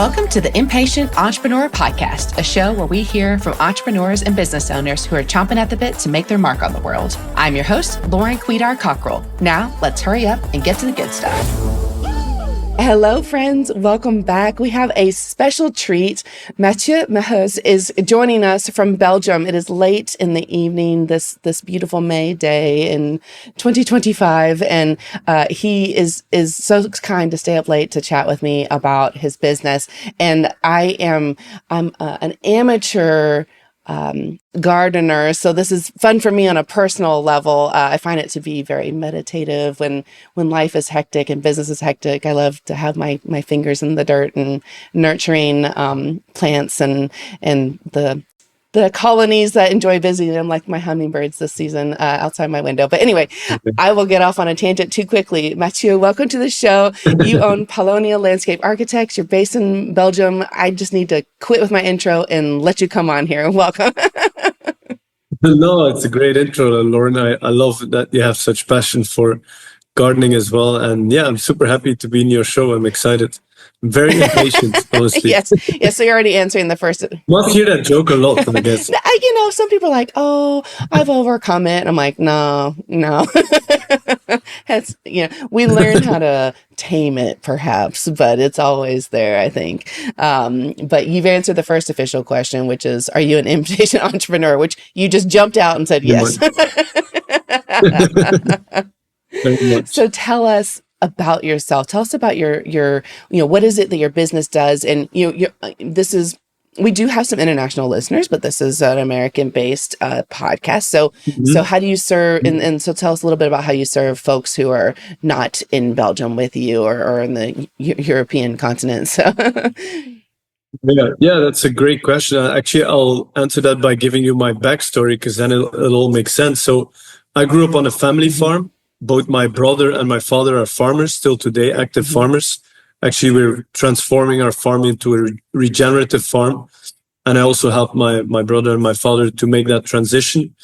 Welcome to the Impatient Entrepreneur Podcast, a show where we hear from entrepreneurs and business owners who are chomping at the bit to make their mark on the world. I'm your host, Lauren Quidar-Cockrell. Now, let's hurry up and get to the good stuff. Hello, friends. Welcome back. We have a special treat. Matthieu Mehuys is joining us from Belgium. It is late in the evening, this beautiful May day in 2025, and he is so kind to stay up late to chat with me about his business. And I'm an amateur gardener, so this is fun for me on a personal level. I find it to be very meditative when life is hectic and business is hectic. I love to have my fingers in the dirt and nurturing plants and the colonies that enjoy visiting them, like my hummingbirds this season outside my window. But anyway, I will get off on a tangent too quickly. Matthieu, welcome to the show. You own Polonia Landscape Architects. You're based in Belgium. I just need to quit with my intro and let you come on here. Welcome. No, it's a great intro, Lauren. I love that you have such passion for gardening as well. And yeah, I'm super happy to be in your show. I'm excited. I'm very impatient, honestly. Yes. So you're already answering the first. Must hear that joke a lot, I guess. Some people are like, oh, I've overcome it. And I'm like, no. That's, we learn how to tame it perhaps, but it's always there, I think. But you've answered the first official question, which is, are you an impatient entrepreneur? Which you just jumped out and said yes. Very much. So tell us about yourself. Tell us about your what is it that your business does? And we do have some international listeners, but this is an American-based podcast. So so how do you serve? And so tell us a little bit about how you serve folks who are not in Belgium with you or in the European continent. So. Yeah, that's a great question. Actually, I'll answer that by giving you my backstory, because then it'll all make sense. So I grew up on a family farm. Both my brother and my father are farmers, still today, active farmers. Actually, we're transforming our farm into a regenerative farm. And I also helped my brother and my father to make that transition.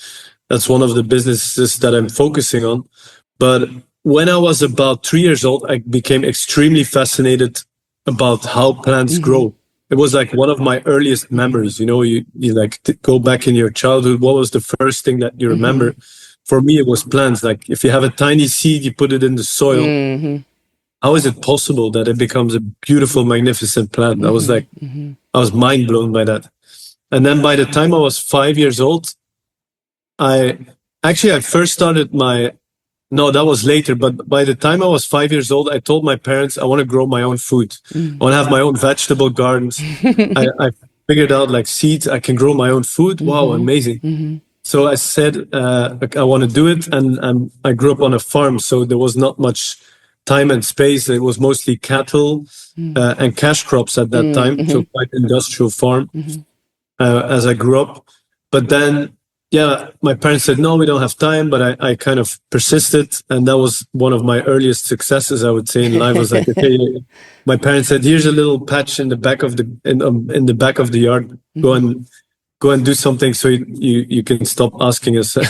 That's one of the businesses that I'm focusing on. But when I was about 3 years old, I became extremely fascinated about how plants grow. It was like one of my earliest memories. You like to go back in your childhood. What was the first thing that you remember? For me, it was plants. Like if you have a tiny seed, you put it in the soil. How is it possible that it becomes a beautiful, magnificent plant? I was I was mind blown by that. And then by the time I was 5 years old, I first started that was later. But by the time I was 5 years old, I told my parents, I want to grow my own food. I want to have my own vegetable gardens. I figured out like seeds, I can grow my own food. Wow, amazing. So I said, I want to do it. And I grew up on a farm, so there was not much time and space. It was mostly cattle and cash crops at that time. So quite industrial farm as I grew up. But then, my parents said, no, we don't have time. But I kind of persisted. And that was one of my earliest successes, I would say, in life. I was like, okay, my parents said, here's a little patch in the back of in the back of the yard. Go and do something so you can stop asking us. So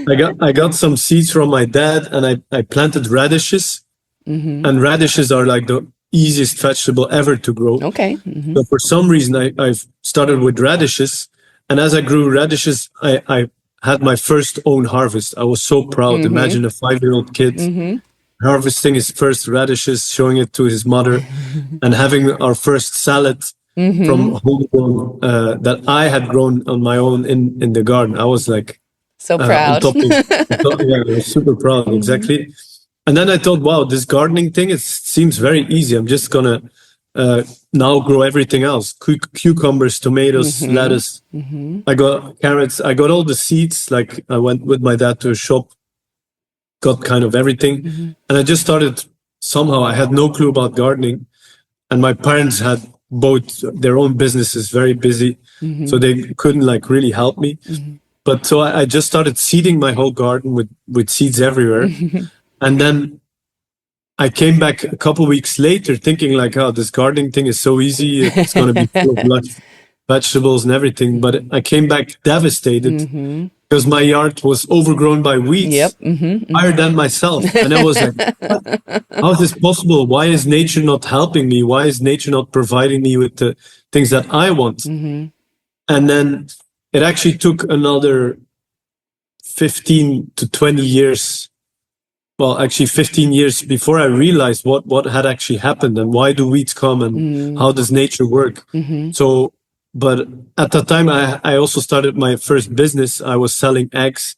I got some seeds from my dad, and I planted radishes. And radishes are like the easiest vegetable ever to grow. Okay. So for some reason, I started with radishes, and as I grew radishes, I had my first own harvest. I was so proud. Imagine a 5-year-old kid harvesting his first radishes, showing it to his mother, and having our first salad. From homegrown that I had grown on my own in the garden. I was like so proud. I was super proud, exactly. And then I thought, wow, this gardening thing, it seems very easy. I'm just gonna now grow everything else: cucumbers, tomatoes, lettuce. I got carrots. I got all the seeds. Like I went with my dad to a shop, got kind of everything, and I just started. Somehow, I had no clue about gardening, and my parents had both their own businesses, very busy, so they couldn't like really help me. But so I just started seeding my whole garden with seeds everywhere. And then I came back a couple of weeks later thinking like, oh, this gardening thing is so easy, it's going to be full of luck. vegetables and everything. But I came back devastated because my yard was overgrown by weeds, higher than myself. And I was like, how is this possible? Why is nature not helping me? Why is nature not providing me with the things that I want? And then it actually took another 15 to 20 years. Well, actually 15 years before I realized what had actually happened and why do weeds come and how does nature work. So, but at that time, I also started my first business. I was selling eggs.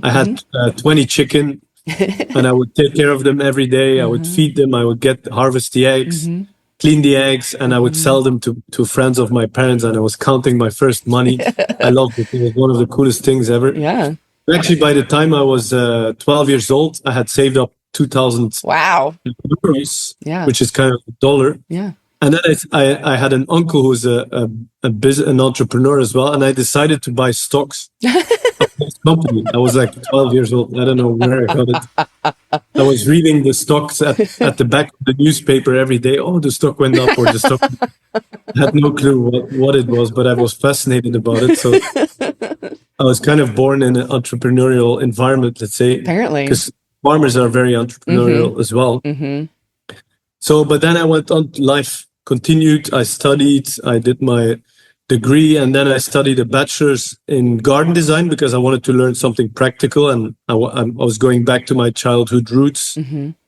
I had 20 chicken and I would take care of them every day. I would feed them. I would harvest the eggs, clean the eggs, and I would sell them to friends of my parents. And I was counting my first money. I loved it. It was one of the coolest things ever. Yeah. Actually, by the time I was 12 years old, I had saved up 2,000 euros, which is kind of $1. Yeah. And then I had an uncle who was an entrepreneur as well, and I decided to buy stocks of his company. I was like 12 years old. I don't know where I got it. I was reading the stocks at the back of the newspaper every day. Oh, the stock went up, or the stock. I had no clue what it was, but I was fascinated about it. So I was kind of born in an entrepreneurial environment, let's say. Apparently. Because farmers are very entrepreneurial as well. So, but then I went on, life continued. I studied, I did my degree, and then I studied a bachelor's in garden design because I wanted to learn something practical, and I was going back to my childhood roots.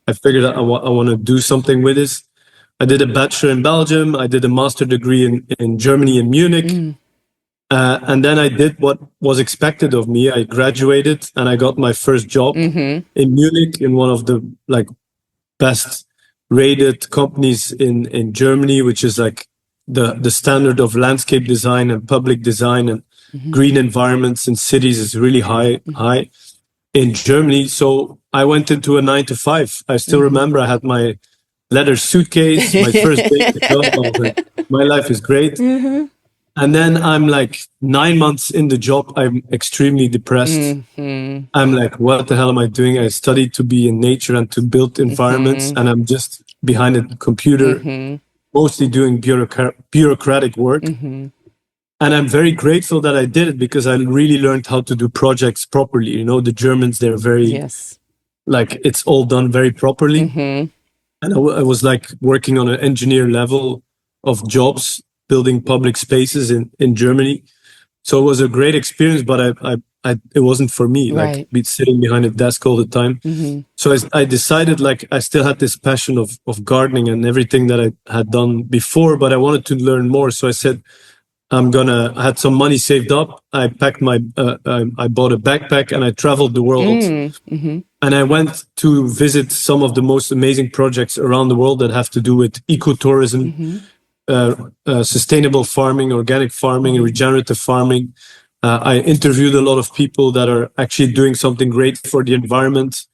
I figured I want to do something with this. I did a bachelor in Belgium. I did a master degree in Germany, in Munich. And then I did what was expected of me. I graduated and I got my first job in Munich in one of the best rated companies in Germany, which is like the standard of landscape design and public design and green environments in cities is really high in Germany. So I went into a 9 to 5. I still remember I had my leather suitcase, my first day to job. I was like, my life is great. And then I'm like 9 months in the job, I'm extremely depressed. I'm like, what the hell am I doing? I studied to be in nature and to build environments, and I'm just behind a computer, mostly doing bureaucratic work. And I'm very grateful that I did it because I really learned how to do projects properly. You know, the Germans, they're very, like, it's all done very properly. And I was like working on an engineer level of jobs, building public spaces in Germany. So it was a great experience, but it wasn't for me, like be sitting behind a desk all the time. So I decided, like, I still had this passion of gardening and everything that I had done before, but I wanted to learn more. So I said, I had some money saved up. I packed I bought a backpack and I traveled the world. And I went to visit some of the most amazing projects around the world that have to do with ecotourism, sustainable farming, organic farming, regenerative farming. I interviewed a lot of people that are actually doing something great for the environment.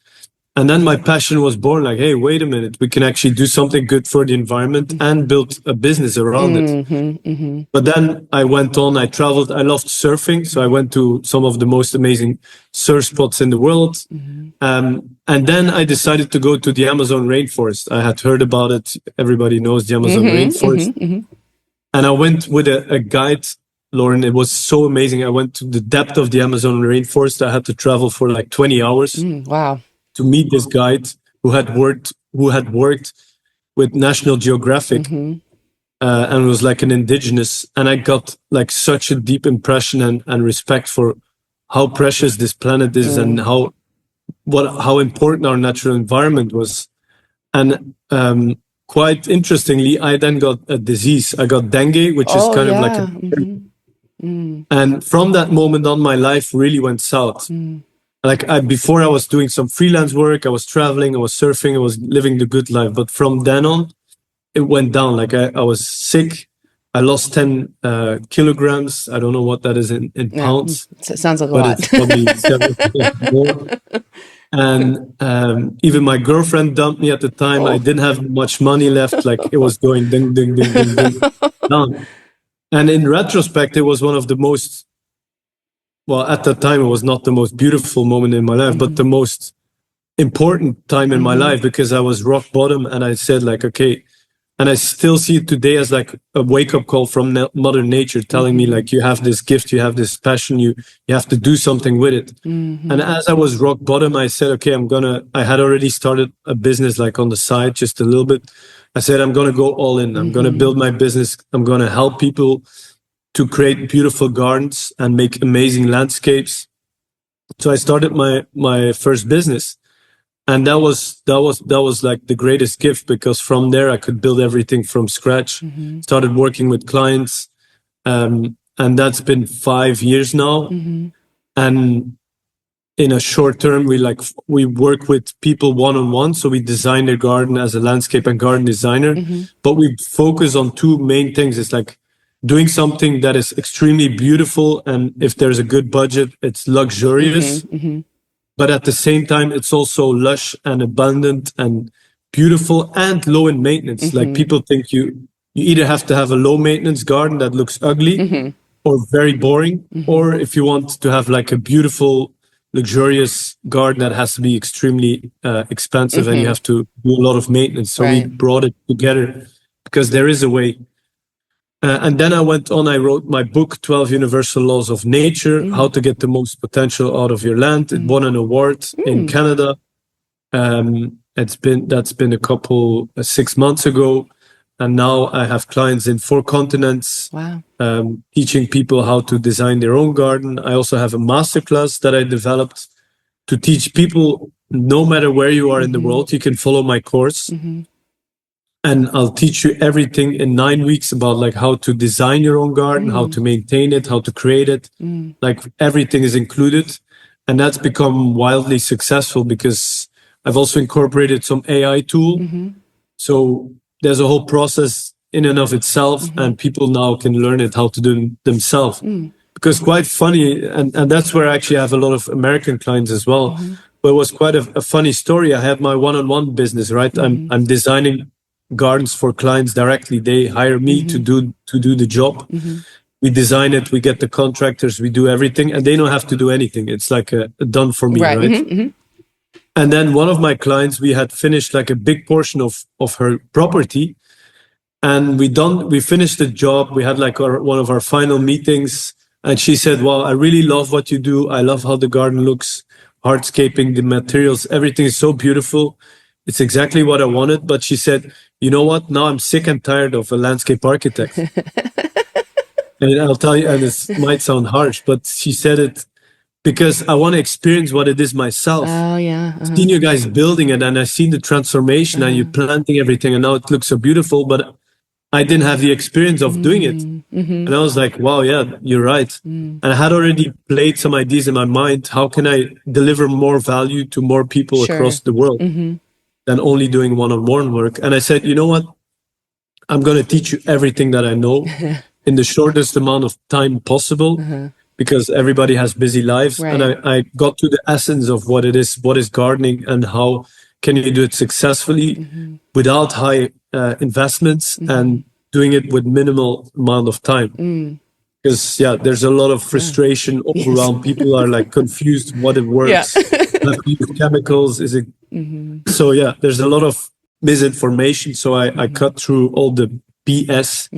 And then my passion was born, like, hey, wait a minute, we can actually do something good for the environment and build a business around it. But then I went on, I traveled, I loved surfing. So I went to some of the most amazing surf spots in the world. And then I decided to go to the Amazon rainforest. I had heard about it. Everybody knows the Amazon rainforest. And I went with a guide, Lauren. It was so amazing. I went to the depth of the Amazon rainforest. I had to travel for like 20 hours. Wow. To meet this guide who had worked with National Geographic and was like an indigenous. And I got like such a deep impression and respect for how precious this planet is and how important our natural environment was. And quite interestingly, I then got a disease. I got dengue, which is kind of like and from that moment on, my life really went south. Like before I was doing some freelance work, I was traveling, I was surfing, I was living the good life. But from then on, it went down. Like I was sick. I lost 10 kilograms. I don't know what that is in pounds. It sounds like a lot. It's probably 7 more. And even my girlfriend dumped me at the time. I didn't have much money left. Like it was going ding, ding, ding, ding, ding, down. And in retrospect, it was one of the most, well, at that time, it was not the most beautiful moment in my life, but the most important time in my life, because I was rock bottom and I said, like, okay, And I still see it today as like a wake-up call from Mother Nature telling me like, you have this gift, you have this passion, you have to do something with it. And as I was rock bottom, I said, okay, I had already started a business like on the side, just a little bit. I said, I'm going to go all in. I'm going to build my business. I'm going to help people to create beautiful gardens and make amazing landscapes. So I started my first business. And that was like the greatest gift, because from there I could build everything from scratch. Started working with clients, and that's been 5 years now. And in a short term, we work with people one-on-one. So we design their garden as a landscape and garden designer, but we focus on two main things. It's like doing something that is extremely beautiful, and if there's a good budget, it's luxurious. But at the same time, it's also lush and abundant and beautiful and low in maintenance. Like, people think you either have to have a low maintenance garden that looks ugly or very boring, or if you want to have like a beautiful, luxurious garden, that has to be extremely expensive and you have to do a lot of maintenance. So we brought it together because there is a way. And then I wrote my book, 12 Universal Laws of Nature, how to get the most potential out of your land. It won an award in Canada. That's been a couple, 6 months ago. And now I have clients in 4 continents, teaching people how to design their own garden. I also have a masterclass that I developed to teach people, no matter where you are in the world, you can follow my course. And I'll teach you everything in 9 weeks about like how to design your own garden, how to maintain it, how to create it. Like, everything is included. And that's become wildly successful because I've also incorporated some AI tool. So there's a whole process in and of itself, and people now can learn it, how to do it themselves. Because quite funny, and that's where I actually have a lot of American clients as well. But it was quite a funny story. I had my one-on-one business, right? I'm designing gardens for clients directly. They hire me to do the job. We design it, we get the contractors, we do everything, and they don't have to do anything. It's like a done for me, right? And then one of my clients, we had finished like a big portion of her property, and we finished the job. We had like one of our final meetings, and she said, "Wow, I really love what you do. I love how the garden looks, hardscaping, the materials, everything is so beautiful. It's exactly what I wanted." But she said, "You know what? Now I'm sick and tired of a landscape architect." And I'll tell you, and this might sound harsh, but she said it because I want to experience what it is myself. Oh, yeah. I've seen you guys building it, and I've seen the transformation, and you're planting everything, and now it looks so beautiful, but I didn't have the experience of doing it. And I was like, wow, yeah, you're right. And I had already played some ideas in my mind. How can I deliver more value to more people across the world than only doing one-on-one work? And I said, you know what? I'm going to teach you everything that I know in the shortest amount of time possible, because everybody has busy lives. And I got to the essence of what it is, what is gardening, and how can you do it successfully without high investments and doing it with minimal amount of time. Because there's a lot of frustration all around. People are like confused what it works. Have to use chemicals. Is it? So there's a lot of misinformation. So I cut through all the BS.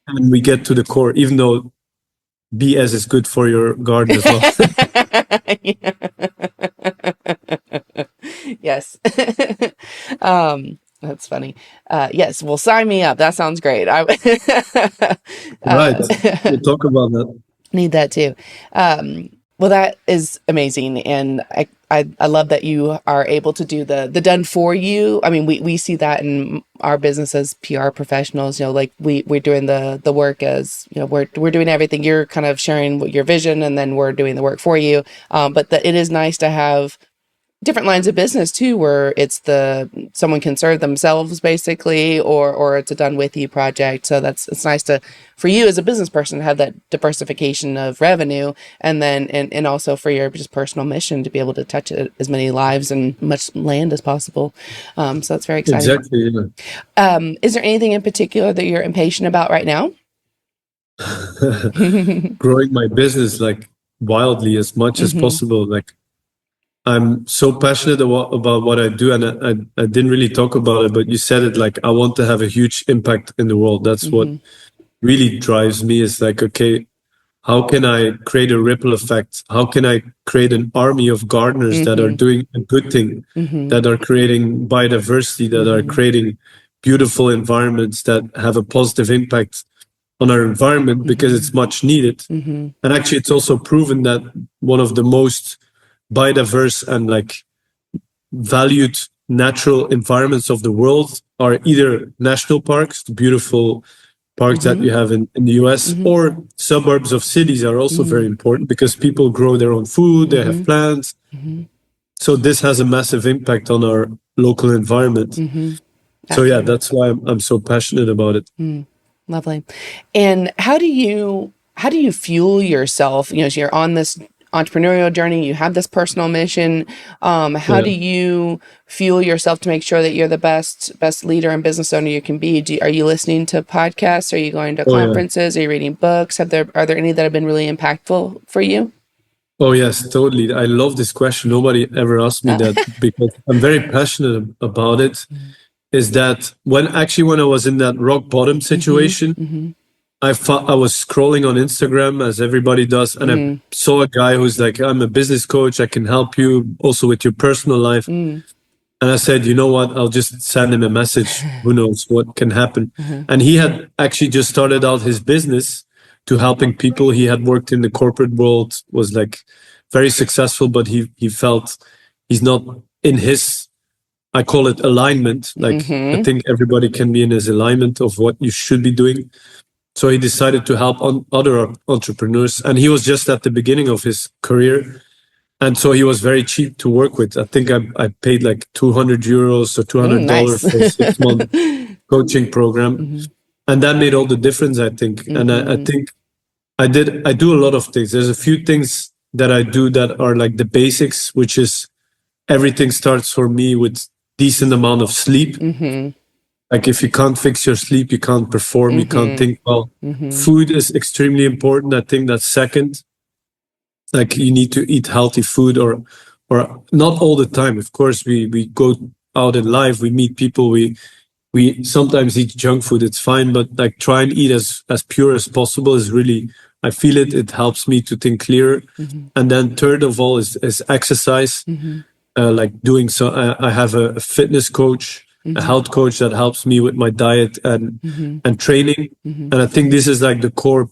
And we get to the core, even though BS is good for your garden as well. Yes. That's funny. Yes. Well, sign me up. That sounds great. Right. We'll talk about that. Need that too. Well, that is amazing. And I love that you are able to do the done for you. I mean, we see that in our business as PR professionals, like we're doing the work as, we're doing everything. You're kind of sharing what your vision, and then we're doing the work for you. But it is nice to have different lines of business too, where it's someone can serve themselves basically, or it's a done with you project. So it's nice for you as a business person to have that diversification of revenue, and then and also for your just personal mission to be able to touch as many lives and much land as possible. So that's very exciting. Exactly. Is there anything in particular that you're impatient about right now? Growing my business like wildly as much as possible. Like, I'm so passionate about what I do, and I didn't really talk about it, but you said it, like, I want to have a huge impact in the world. That's what really drives me, is like, okay, how can I create a ripple effect? How can I create an army of gardeners that are doing a good thing, that are creating biodiversity, that are creating beautiful environments that have a positive impact on our environment, because it's much needed. And actually, it's also proven that one of the most biodiverse and like valued natural environments of the world are either national parks, the beautiful parks that you have in the US, or suburbs of cities are also very important, because people grow their own food, they have plants. So this has a massive impact on our local environment. So yeah, that's why I'm so passionate about it. Lovely. And how do you fuel yourself? You know, so you're on this entrepreneurial journey, you have this personal mission. How do you fuel yourself to make sure that you're the best leader and business owner you can be? Are you listening to podcasts? Are you going to conferences? Are you reading books? Are there any that have been really impactful for you? Oh yes, totally. I love this question. Nobody ever asked me that, because I'm very passionate about it. Is that when I was in that rock bottom situation, I was scrolling on Instagram, as everybody does, and I saw a guy who's like, I'm a business coach, I can help you also with your personal life. And I said, you know what, I'll just send him a message. Who knows what can happen? And he had actually just started out his business to helping people. He had worked in the corporate world, was like very successful, but he felt he's not in his, I call it alignment. Like, I think everybody can be in his alignment of what you should be doing. So he decided to help other entrepreneurs, and he was just at the beginning of his career. And so he was very cheap to work with. I think I paid like €200 or $200 for a 6-month coaching program. And that made all the difference, I think. And I think I do a lot of things. There's a few things that I do that are like the basics, which is everything starts for me with decent amount of sleep. Like, if you can't fix your sleep, you can't perform, you can't think well. Food is extremely important. I think that's second. Like, you need to eat healthy food, or not all the time. Of course, we go out in life, we meet people, we sometimes eat junk food, it's fine, but like, try and eat as pure as possible is really, I feel it helps me to think clearer. And then third of all is exercise. Like doing so, I have a fitness coach, a health coach that helps me with my diet and training. And I think this is like the core,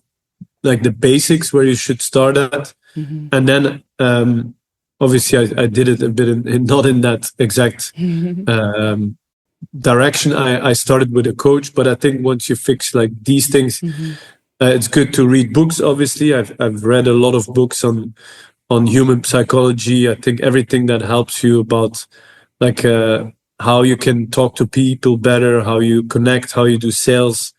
like the basics where you should start at. And then obviously I did it a bit not in that exact direction. I started with a coach, but I think once you fix like these things, it's good to read books. Obviously, I've read a lot of books on human psychology. I think everything that helps you about like how you can talk to people better, how you connect, how you do sales.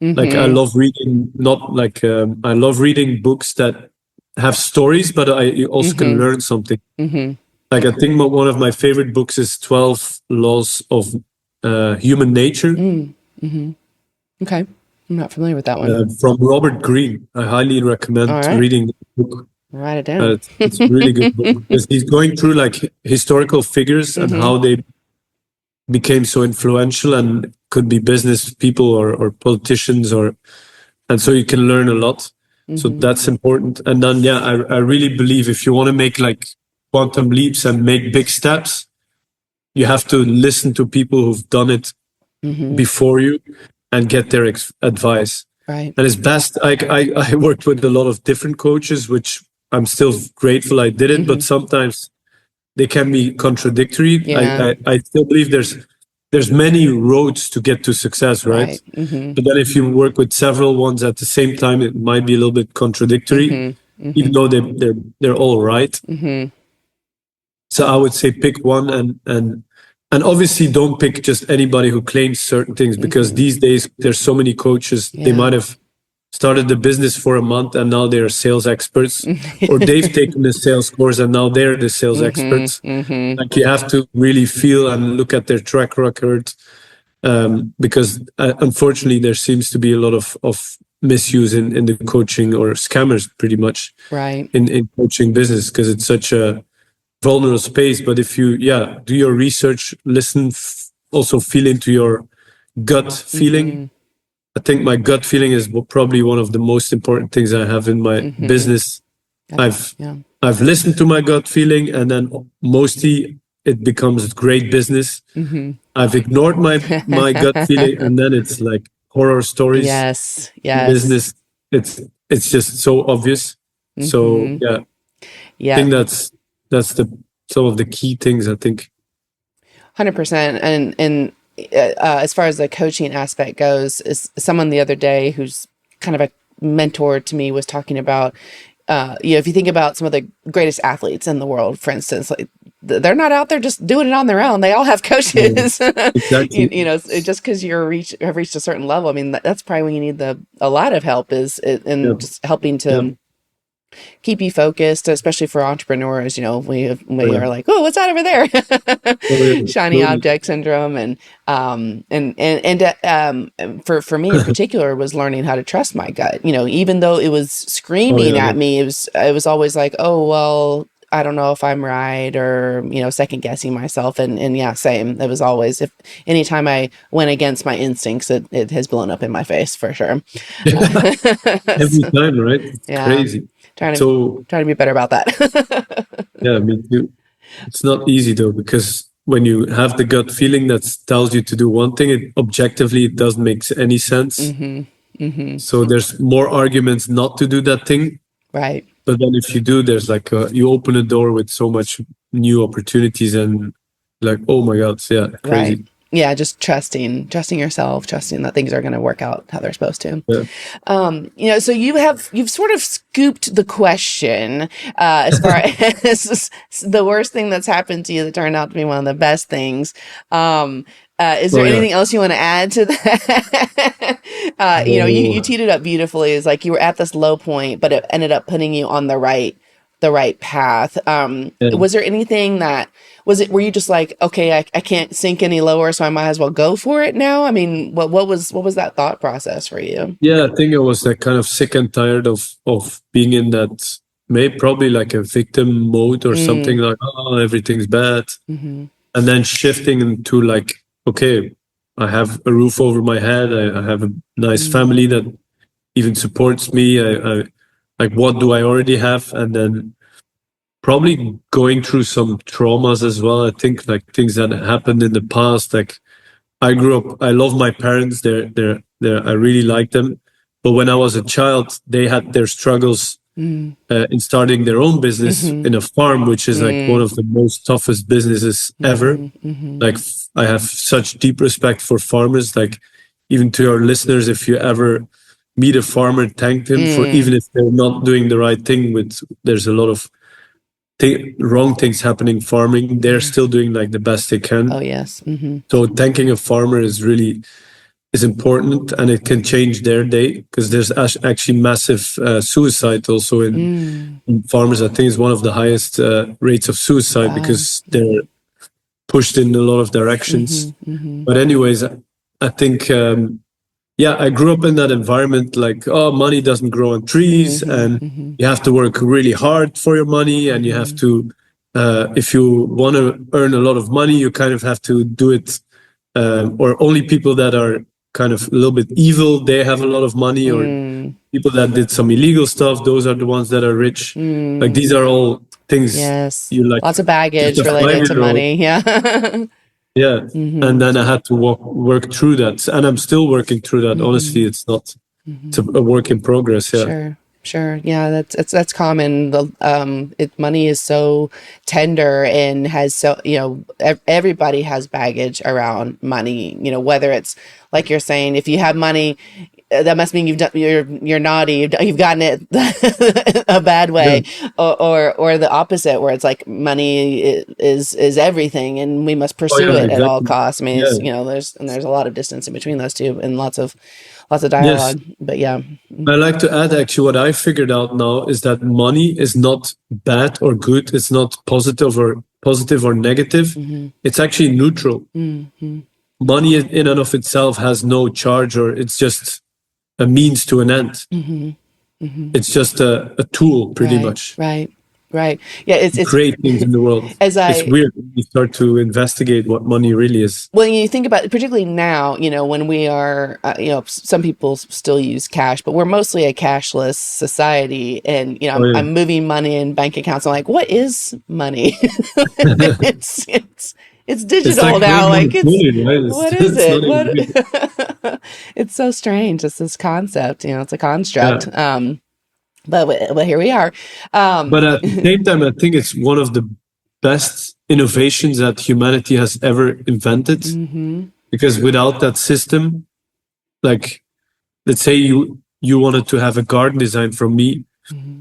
Like, I love reading, not like I love reading books that have stories, but you also can learn something. Like, I think one of my favorite books is 12 Laws of Human Nature. Okay, I'm not familiar with that one. From Robert Greene. I highly recommend reading the book. Write it down. It's a really good book, because he's going through like historical figures and how they became so influential, and could be business people or politicians, and so you can learn a lot. So that's important. And then I really believe if you want to make like quantum leaps and make big steps, you have to listen to people who've done it before you and get their advice. Right. And it's best. I worked with a lot of different coaches, which I'm still grateful I did it, but sometimes they can be contradictory. I still believe there's many roads to get to success, right? But then if you work with several ones at the same time, it might be a little bit contradictory, even though they're all right. So I would say pick one, and obviously don't pick just anybody who claims certain things, because these days there's so many coaches. They might have started the business for a month and now they're sales experts, or they've taken the sales course and now they're the sales experts. Like, you have to really feel and look at their track record, because unfortunately there seems to be a lot of misuse in the coaching, or scammers pretty much, right, in coaching business, because it's such a vulnerable space. But if you, do your research, listen, also feel into your gut feeling. I think my gut feeling is probably one of the most important things I have in my business. I've listened to my gut feeling, and then mostly it becomes great business. I've ignored my gut feeling, and then it's like horror stories. Yes. Business. It's just so obvious. So I think that's some of the key things, I think. 100%. And as far as the coaching aspect goes, is someone the other day who's kind of a mentor to me was talking about, if you think about some of the greatest athletes in the world, for instance, like they're not out there just doing it on their own. They all have coaches. Exactly. Just because have reached a certain level. I mean, that's probably when you need a lot of help just helping to keep you focused, especially for entrepreneurs. We are like, oh, what's that over there? Shiny object syndrome, and for me in particular was learning how to trust my gut. Even though it was screaming at me, it was always like, oh well, I don't know if I'm right, or second guessing myself, and same. It was always, if anytime I went against my instincts, it has blown up in my face for sure. Every time, right? It's crazy. Trying to be better about that. Yeah, me too. It's not easy though, because when you have the gut feeling that tells you to do one thing, objectively it doesn't make any sense. So there's more arguments not to do that thing. Right. But then if you do, there's like you open a door with so much new opportunities, and like, oh my God, crazy. Right. Yeah, just trusting yourself, trusting that things are going to work out how they're supposed to. Yeah. So you've sort of scooped the question as far as the worst thing that's happened to you that turned out to be one of the best things. Is there anything else you want to add to that? You teed it up beautifully. It's like you were at this low point, but it ended up putting you on the right path. Was there anything were you just like, okay, I can't sink any lower, so I might as well go for it now? I mean, what was that thought process for you? Yeah, I think I was like kind of sick and tired of being in that, probably like a victim mode or something, like, oh, everything's bad. And then shifting into like, okay, I have a roof over my head. I have a nice family that even supports me. I like, what do I already have? And then probably going through some traumas as well. I think like things that happened in the past. Like I grew up, I love my parents. I really like them. But when I was a child, they had their struggles in starting their own business in a farm, which is like one of the most toughest businesses ever. Like I have such deep respect for farmers. Like even to your listeners, if you ever meet a farmer, thank them for, even if they're not doing the right thing, there's a lot of wrong things happening farming, they're still doing like the best they can. Oh yes. So thanking a farmer is important, and it can change their day, because there's actually massive suicide also in farmers. I think it's one of the highest rates of suicide because they're pushed in a lot of directions. But anyways, I think I grew up in that environment, like, oh, money doesn't grow on trees, and you have to work really hard for your money, and you have to, if you want to earn a lot of money, you kind of have to do it, or only people that are kind of a little bit evil, they have a lot of money, or people that did some illegal stuff, those are the ones that are rich. Like these are all things. Yes. You like lots of baggage related to money. Yeah. Yeah. And then I had to work through that. And I'm still working through that. Honestly, it's not, it's a work in progress. Yeah. Sure. Yeah. That's common. Money is so tender and has so, everybody has baggage around money, whether it's like you're saying, if you have money, that must mean you're naughty. You've gotten it a bad way, or the opposite, where it's like money is everything, and we must pursue it at all costs. I mean, it's, there's a lot of distance in between those two, and lots of dialogue. Yes. But yeah, I like to add actually what I figured out now is that money is not bad or good. It's not positive or negative. It's actually neutral. Money in and of itself has no charge, or it's just a means to an end. It's just a tool, pretty much. Right. Right. Yeah. It's great things in the world. It's weird when you start to investigate what money really is. Well, you think about it, particularly now, when we are, some people still use cash, but we're mostly a cashless society. And, Oh, yeah. I'm moving money in bank accounts. I'm like, what is money? It's digital like now. Like right? what is it? Not What? It's so strange. It's this concept, it's a construct. Yeah. But here we are. But at the same time, I think it's one of the best innovations that humanity has ever invented. Mm-hmm. Because without that system, like, let's say you wanted to have a garden design from me, Mm-hmm.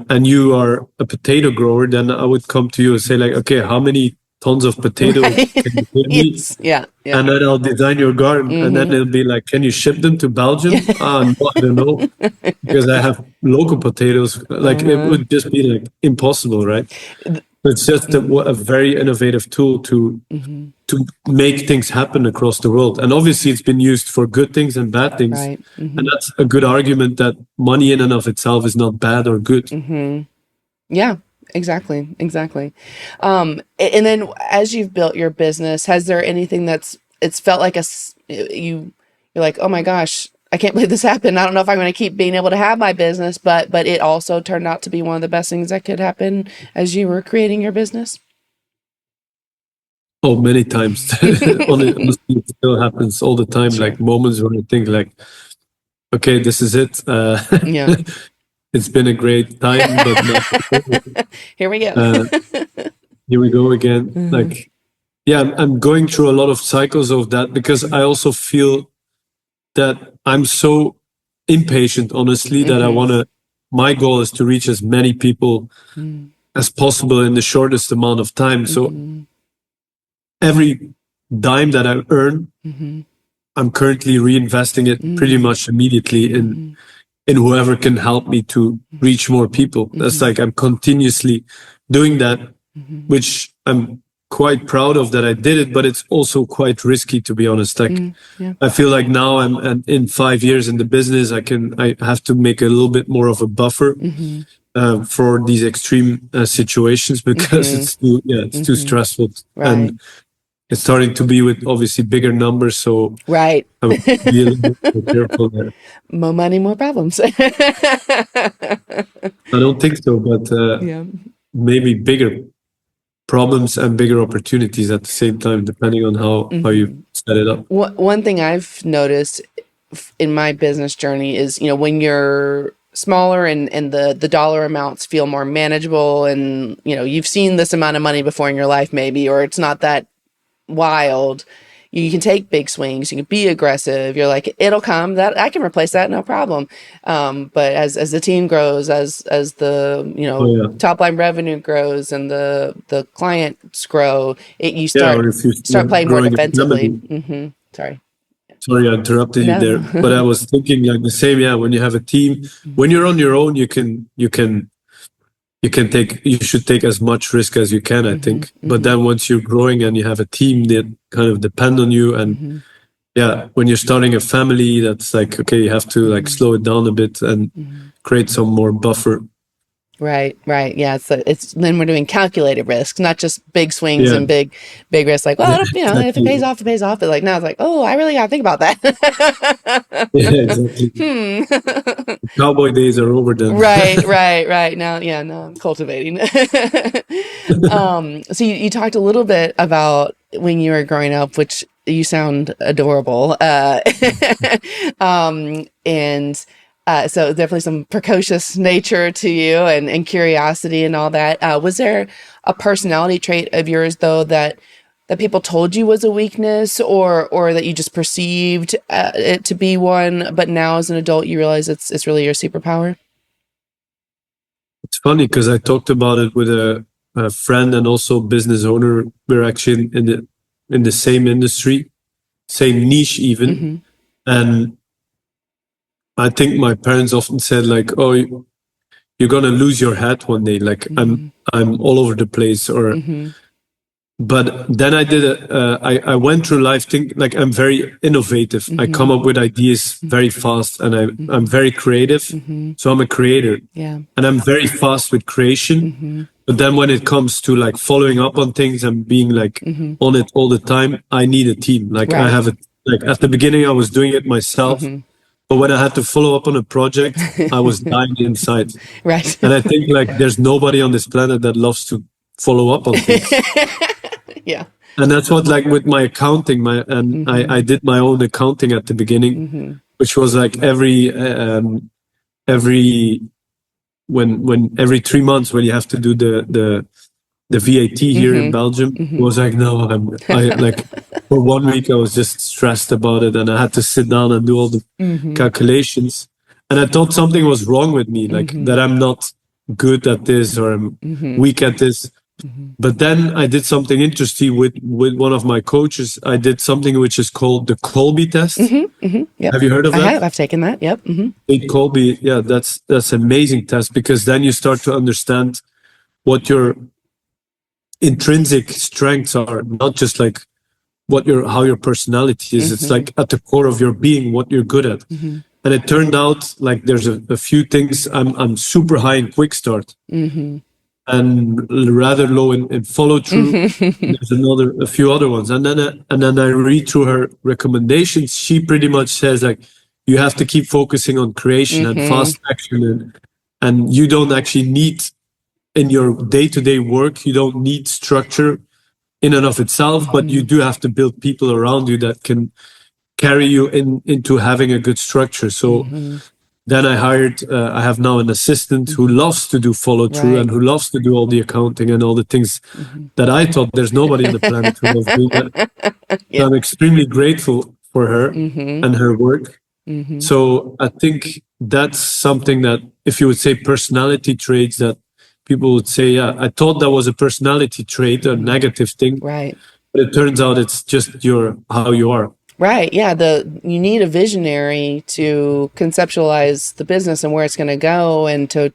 And you are a potato grower, then I would come to you and say, like, okay, how many tons of potatoes Right. can you give me? Yes. Yeah. And then I'll design your garden. Mm-hmm. And then it'll be like, can you ship them to Belgium? No, I don't know. Because I have local potatoes. Like, it would just be like impossible, right? It's just a very innovative tool to make things happen across the world. And obviously it's been used for good things and bad things. Right. Mm-hmm. And that's a good argument that money in and of itself is not bad or good. Mm-hmm. Yeah, exactly. And then as you've built your business, has there anything it's felt like you're like, oh my gosh, I can't believe this happened. I don't know if I'm going to keep being able to have my business, but it also turned out to be one of the best things that could happen as you were creating your business? Oh, many times. Honestly, it still happens all the time. Sure. Like moments where I think like, okay, this is it. Yeah. It's been a great time, but Here we go. Here we go again. Like, yeah, I'm going through a lot of cycles of that because I also feel that I'm so impatient, honestly, that my goal is to reach as many people as possible in the shortest amount of time. So every dime that I earn, I'm currently reinvesting it pretty much immediately in whoever can help me to reach more people. That's like, I'm continuously doing that, which I'm quite proud of that I did it, but it's also quite risky, to be honest. Like, I feel like now I'm in 5 years in the business, I have to make a little bit more of a buffer for these extreme situations because it's too stressful. Right. And it's starting to be with obviously bigger numbers, so right. I would be a little bit more careful there. More money, more problems. I don't think so, but maybe bigger problems and bigger opportunities at the same time, depending on how you set it up. One thing I've noticed in my business journey is, when you're smaller and the dollar amounts feel more manageable, and you've seen this amount of money before in your life maybe, or it's not that wild, you can take big swings, you can be aggressive, you're like, it'll come, that I can replace that, no problem. But as the team grows, as the top line revenue grows and the clients grow, you start playing more defensively. Sorry, I interrupted you there, but I was thinking like the same. Yeah, when you have a team, when you're on your own, you should take as much risk as you can, I think. But then once you're growing and you have a team that kind of depend on you, and when you're starting a family, that's like, okay, you have to like slow it down a bit and create some more buffer. Right. Yeah. It's then we're doing calculated risks, not just big swings and big risks. Like, well, exactly. If it pays off, it pays off. But like now, it's like, oh, I really got to think about that. Exactly. Cowboy days are over then. Right. Now I'm cultivating. So you talked a little bit about when you were growing up, which you sound adorable, and. So definitely some precocious nature to you and curiosity and all that. Was there a personality trait of yours though that people told you was a weakness, or that you just perceived it to be one, but now as an adult you realize it's really your superpower? It's funny because I talked about it with a friend and also business owner. We're actually in the same industry, same niche even, and I think my parents often said like, "Oh, you're gonna lose your head one day." Like I'm all over the place, or But then I went through life like I'm very innovative. I come up with ideas very fast, and I'm very creative. So I'm a creator, and I'm very fast with creation. But then when it comes to like following up on things and being like on it all the time, I need a team. Like I have like at the beginning I was doing it myself, but when I had to follow up on a project, I was dying inside. Right. And I think like there's nobody on this planet that loves to follow up on things. Yeah. And that's what, like with my accounting, I did my own accounting at the beginning, which was like every 3 months when you have to do the VAT here in Belgium, it was like, no, I like for 1 week I was just stressed about it, and I had to sit down and do all the calculations. And I thought something was wrong with me, like that I'm not good at this or I'm weak at this. But then I did something interesting with one of my coaches. I did something which is called the Kolbe test. Yep. Have you heard of that? I've taken that. Yep. Kolbe, yeah, that's an amazing test, because then you start to understand what your intrinsic strengths are, not just like how your personality is. It's like at the core of your being, what you're good at. And it turned out like there's a few things. I'm super high in quick start. And rather low in follow through. There's a few other ones, and then I read through her recommendations. She pretty much says like you have to keep focusing on creation and fast action, and you don't actually need in your day-to-day work. You don't need structure in and of itself, but you do have to build people around you that can carry you into having a good structure. So. Then I have now an assistant who loves to do follow through and who loves to do all the accounting and all the things that I thought there's nobody on the planet who loves doing that. So I'm extremely grateful for her and her work. So I think that's something that, if you would say personality traits, that people would say, yeah, I thought that was a personality trait, a negative thing. Right. But it turns out it's just how you are. Right. Yeah. You need a visionary to conceptualize the business and where it's going to go, and to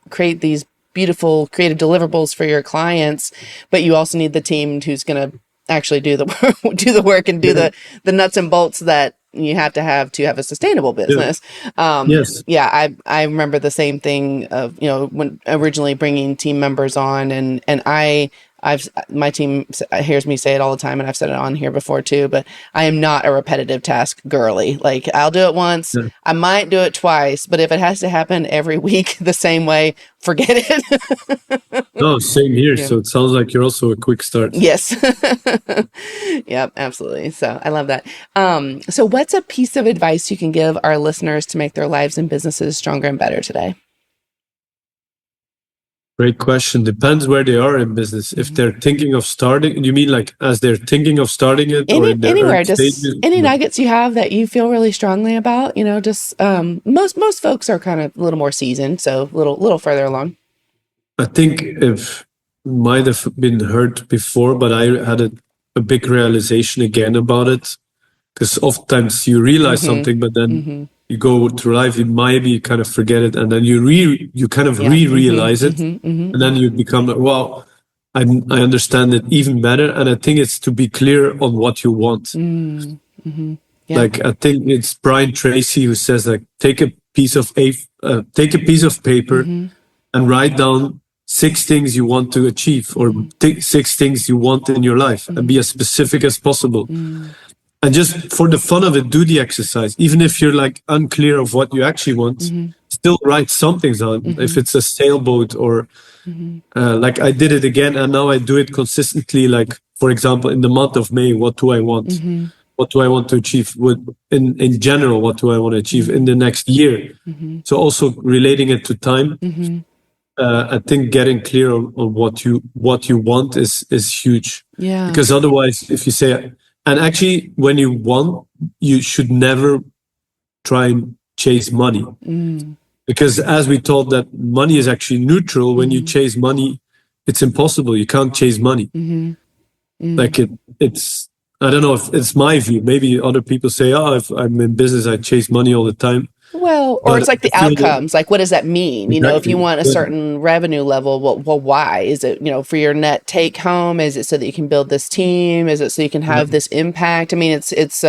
create these beautiful creative deliverables for your clients. But you also need the team who's going to actually do the work and do the nuts and bolts that you have to have a sustainable business. Yes. Yeah. I remember the same thing of, when originally bringing team members on, and my team hears me say it all the time, and I've said it on here before too, but I am not a repetitive task girly. Like, I'll do it once, I might do it twice, but if it has to happen every week the same way, forget it. No, same here. Yeah. So it sounds like you're also a quick start. Yes. Yep, absolutely. So I love that. So what's a piece of advice you can give our listeners to make their lives and businesses stronger and better today? Great question. Depends where they are in business. If they're thinking of starting, you mean like as they're thinking of starting it, or in anywhere, just any nuggets you have that you feel really strongly about. Just most folks are kind of a little more seasoned, so a little further along. I think it might have been heard before, but I had a big realization again about it, because oftentimes you realize something, but then you go through life, you maybe kind of forget it, and then you kind of realize it, and then you become like, wow, I understand it even better. And I think it's to be clear on what you want. Like, I think it's Brian Tracy who says, like, take a piece of paper and write down 6 things you want to achieve, or 6 things you want in your life, and be as specific as possible. And just for the fun of it, do the exercise. Even if you're like unclear of what you actually want, still write something down. If it's a sailboat or like I did it again, and now I do it consistently. Like, for example, in the month of May, what do I want? What do I want to achieve? In general, what do I want to achieve in the next year? So also relating it to time. I think getting clear on what you want is huge. Yeah. Because otherwise, if you say, and actually, when you want, you should never try and chase money. Because as we taught, that money is actually neutral. When you chase money, it's impossible. You can't chase money. Like it's, I don't know if it's my view. Maybe other people say, if I'm in business, I chase money all the time. Well, or it's But like I the feel that outcomes. Like, what does that mean? You know, if you exactly, want a yeah, certain revenue level, well, why? Is it, for your net take home? Is it so that you can build this team? Is it so you can yeah, have this impact? I mean, it's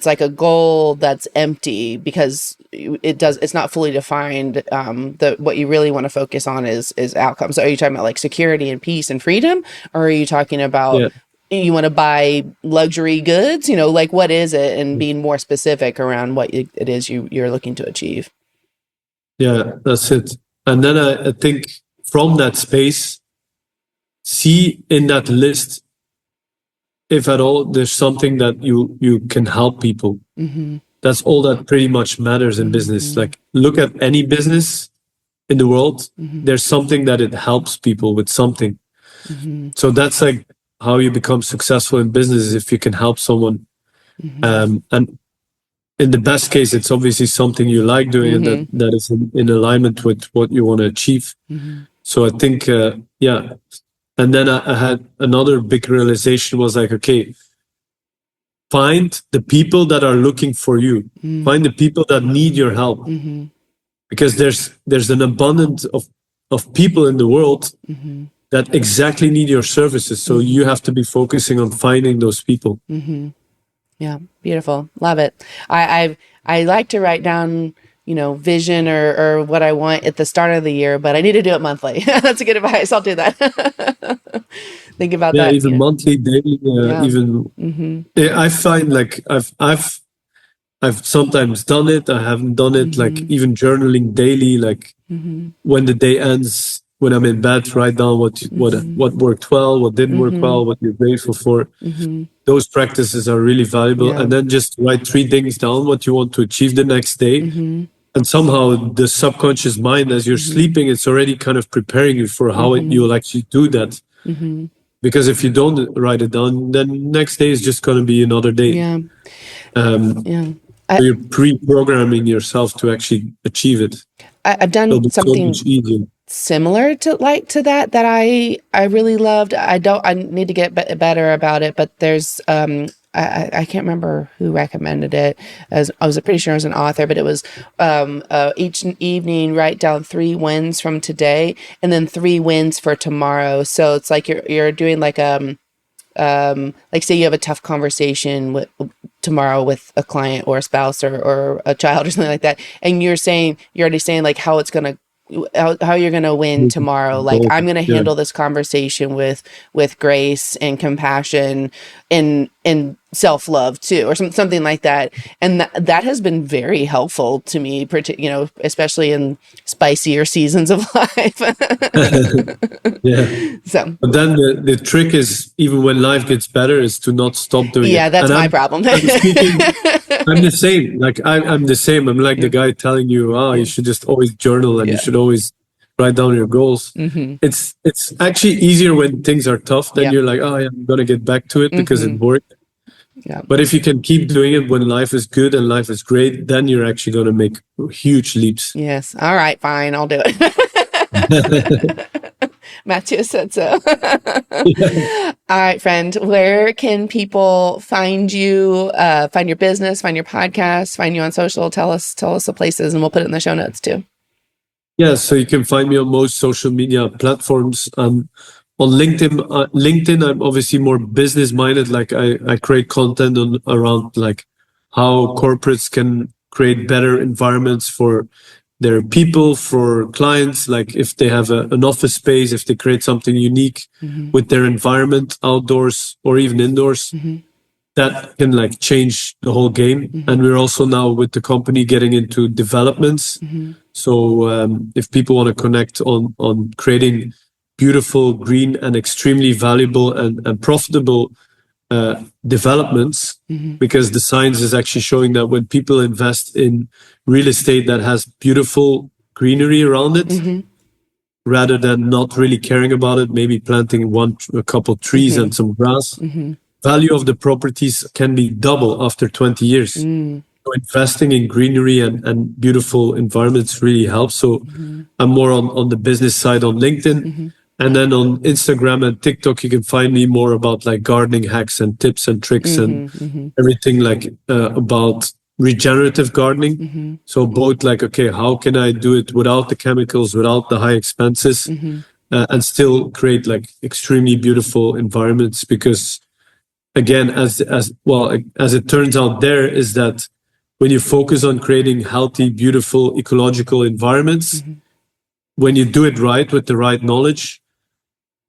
like a goal that's empty because it's not fully defined. What you really want to focus on is outcomes. So are you talking about like security and peace and freedom, or are you talking about yeah. you want to buy luxury goods? Like what is it, and being more specific around what it is you're looking to achieve. Yeah, that's it. And then I think from that space, see in that list, if at all, there's something that you can help people. Mm-hmm. That's all that pretty much matters in business. Mm-hmm. Like, look at any business in the world, Mm-hmm. there's something that it helps people with something. Mm-hmm. So that's like how you become successful in business, is if you can help someone. Mm-hmm. And in the best case, it's obviously something you like doing and Mm-hmm. that is in alignment with what you want to achieve. Mm-hmm. So I think, yeah. And then I had another big realization was like, okay, find the people that are looking for you. Find the people that need your help, Mm-hmm. because there's an abundance of people in the world Mm-hmm. that exactly need your services. So Mm-hmm. you have to be focusing on finding those people. Mm-hmm. Yeah, beautiful. Love it. I like to write down, vision or what I want at the start of the year, but I need to do it monthly. That's a good advice. I'll do that. Think about Yeah, that. even monthly, daily, Yeah. even. Mm-hmm. Yeah, I find like I've sometimes done it. I haven't done it. Like Mm-hmm. even journaling daily, like Mm-hmm. when the day ends, when I'm in bed, write down Mm-hmm. what worked well, what didn't work Mm-hmm. well, what you're grateful for. Mm-hmm. Those practices are really valuable. Yeah. And then just write 3 things down what you want to achieve the next day. Mm-hmm. And somehow the subconscious mind, as you're Mm-hmm. sleeping, it's already kind of preparing you for how Mm-hmm. you'll actually do that. Mm-hmm. Because if you don't write it down, then next day is just going to be another day. Yeah. Um, Yeah. so you're pre-programming yourself to actually achieve it. I've It'll done be so something much easier. similar to that I really loved. I need to get better about it, but there's I can't remember who recommended it. As I was pretty sure it was an author, but it was each evening write down 3 wins from today and then 3 wins for tomorrow. So it's like you're doing like like say you have a tough conversation with tomorrow with a client or a spouse or a child or something like that, and you're already saying like how it's gonna how you're gonna win tomorrow. Like, I'm gonna Yeah. handle this conversation with grace and compassion and self-love too, or something like that. And that has been very helpful to me, especially in spicier seasons of life. Yeah. So But then the trick is, even when life gets better, is to not stop doing yeah, it. that's And my problem. I'm the same. Like I'm the same. I'm like the guy telling you, oh, you should just always journal and you Yeah. should always write down your goals. Mm-hmm. It's actually easier when things are tough. Then Yeah. you're like, oh, yeah, I'm gonna get back to it because it worked. Yeah. But if you can keep doing it when life is good and life is great, then you're actually gonna make huge leaps. Yes. All right, fine. I'll do it. Matthieu said so. All right, friend. Where can people find you, find your business, find your podcast, find you on social? Tell us the places, and we'll put it in the show notes too. Yeah, so you can find me on most social media platforms. On LinkedIn, I'm obviously more business minded. Like I create content around like how corporates can create better environments for their people, for clients. Like if they have an office space, if they create something unique with their environment, outdoors or even indoors, that can like change the whole game. And we're also now with the company getting into developments. So if people want to connect on creating beautiful, green, and extremely valuable and profitable developments, because the science is actually showing that when people invest in real estate that has beautiful greenery around it, rather than not really caring about it, maybe planting a couple trees and some grass, value of the properties can be double after 20 years. So investing in greenery and beautiful environments really helps. So I'm more on the business side on LinkedIn. And then on Instagram and TikTok, you can find me more about like gardening hacks and tips and tricks and everything like about regenerative gardening. So both like, okay, how can I do it without the chemicals, without the high expenses, and still create like extremely beautiful environments? Because again, as it turns out, there is that when you focus on creating healthy, beautiful, ecological environments, when you do it right with the right knowledge,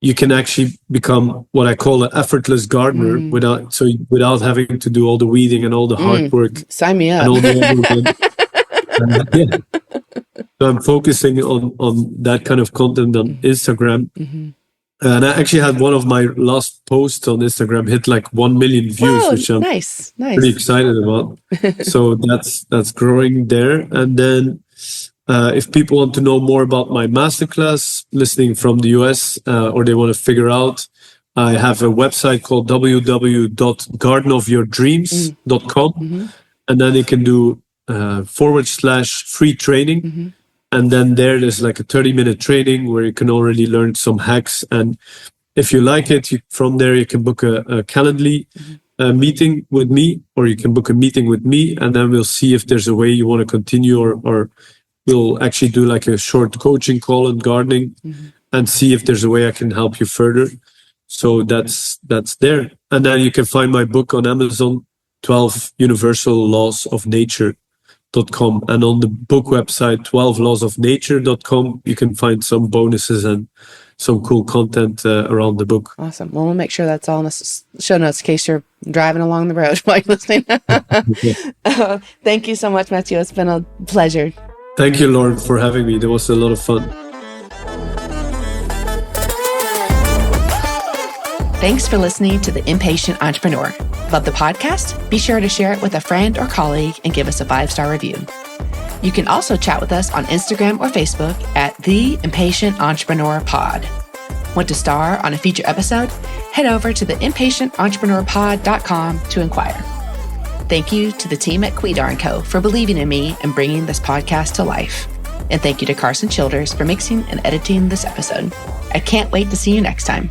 you can actually become what I call an effortless gardener without having to do all the weeding and all the hard work. Sign me up. And all the So I'm focusing on that kind of content on Instagram. And I actually had one of my last posts on Instagram hit like 1 million views, which I'm pretty excited about. So that's growing there. And then if people want to know more about my masterclass, listening from the US, or they want to figure out, I have a website called www.gardenofyourdreams.com. And then you can do /free training. And then there's like a 30-minute training where you can already learn some hacks. And if you like it, from there you can book a Calendly meeting with me, or you can book a meeting with me, and then we'll see if there's a way you want to continue, or we'll actually do like a short coaching call on gardening and see if there's a way I can help you further. So that's there. And then you can find my book on Amazon, 12 Universal Laws of Nature. And on the book website 12lawsofnature.com, you can find some bonuses and some cool content around the book. Awesome. Well, we'll make sure that's all in the show notes in case you're driving along the road while you're listening. Thank you so much, Matthieu. It's been a pleasure. Thank you, Lauren, for having me. That was a lot of fun. Thanks for listening to The Impatient Entrepreneur. Love the podcast? Be sure to share it with a friend or colleague and give us a 5-star review. You can also chat with us on Instagram or Facebook at The Impatient Entrepreneur Pod. Want to star on a feature episode? Head over to theimpatiententrepreneur.com to inquire. Thank you to the team at Quidar & Co. for believing in me and bringing this podcast to life. And thank you to Carson Childers for mixing and editing this episode. I can't wait to see you next time.